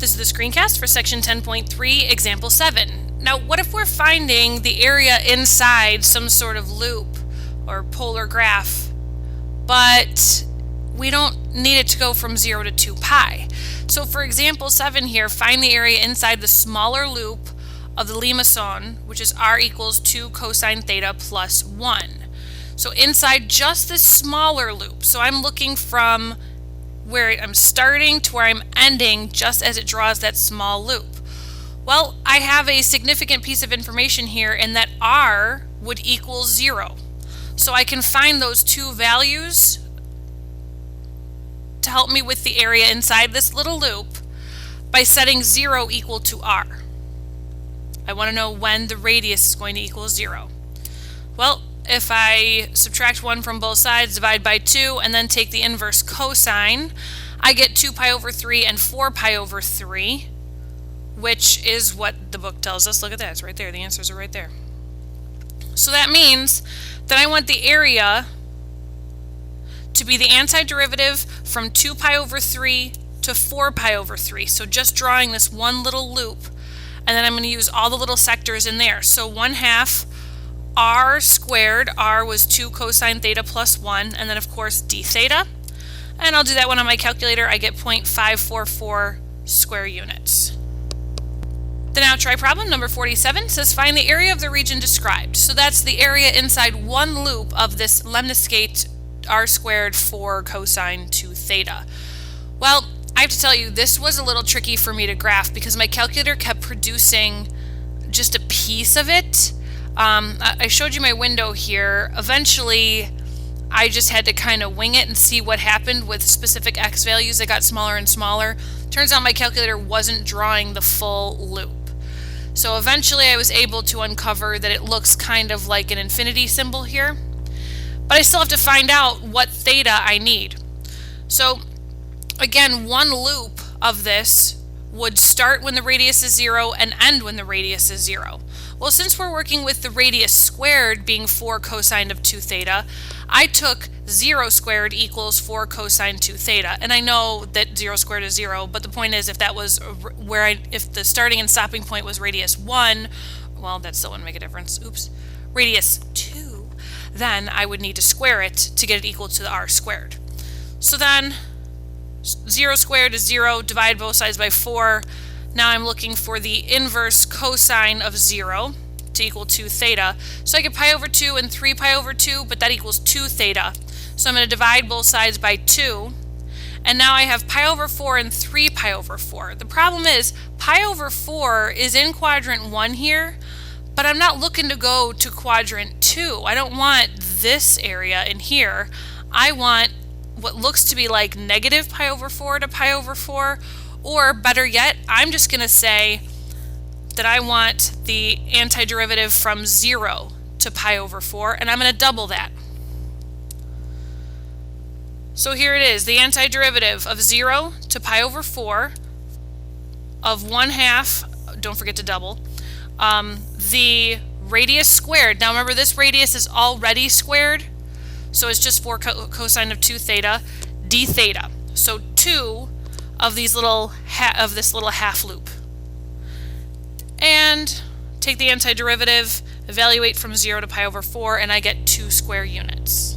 This is the screencast for section 10.3, example 7. Now, what if we're finding the area inside some sort of loop or polar graph, but we don't need it to go from 0 to 2 pi? So for example 7 here, find the area inside the smaller loop of the limacon, which is r equals 2 cosine theta plus 1. So inside just this smaller loop, so I'm looking from where I'm starting to where I'm ending just as it draws that small loop. Well, I have a significant piece of information here in that r would equal 0. So I can find those two values to help me with the area inside this little loop by setting 0 equal to r. I want to know when the radius is going to equal 0. Well, if I subtract 1 from both sides, divide by 2, and then take the inverse cosine, I get 2 pi over 3 and 4 pi over 3, which is what the book tells us. Look at that, it's right there. The answers are right there. So that means that I want the area to be the antiderivative from 2 pi over 3 to 4 pi over 3. So just drawing this one little loop, and then I'm going to use all the little sectors in there. So 1/2 r squared, r was 2 cosine theta plus 1, and then of course d theta. And I'll do that one on my calculator. I get 0.544 square units. The now try problem number 47 says find the area of the region described. So that's the area inside one loop of this lemniscate r squared 4 cosine 2 theta. Well, I have to tell you, this was a little tricky for me to graph because my calculator kept producing just a piece of it. I showed you my window here. Eventually, I just had to kind of wing it and see what happened with specific x values that got smaller and smaller. Turns out my calculator wasn't drawing the full loop. So eventually I was able to uncover that it looks kind of like an infinity symbol here. But I still have to find out what theta I need. So again, one loop of this would start when the radius is 0 and end when the radius is 0. Well, since we're working with the radius squared being 4 cosine of 2 theta, I took 0 squared equals 4 cosine 2 theta. And I know that 0 squared is 0, but the point is if that was if the starting and stopping point was radius 1, well, that still wouldn't make a difference. Oops. Radius 2, then I would need to square it to get it equal to the r squared. So then 0 squared is 0, divide both sides by 4. Now I'm looking for the inverse cosine of 0 to equal 2 theta. So I get pi over 2 and 3 pi over 2, but that equals 2 theta. So I'm going to divide both sides by 2. And now I have pi over 4 and 3 pi over 4. The problem is pi over 4 is in quadrant 1 here, but I'm not looking to go to quadrant 2. I don't want this area in here. I want what looks to be like negative pi over 4 to pi over 4, or better yet, I'm just going to say that I want the antiderivative from 0 to pi over 4, and I'm going to double that. So here it is, the antiderivative of 0 to pi over 4 of 1/2, don't forget to double, the radius squared. Now remember, this radius is already squared, so it's just 4 cosine of 2 theta, d theta. So 2 of these little this little half loop. And take the antiderivative, evaluate from 0 to pi over 4, and I get 2 square units.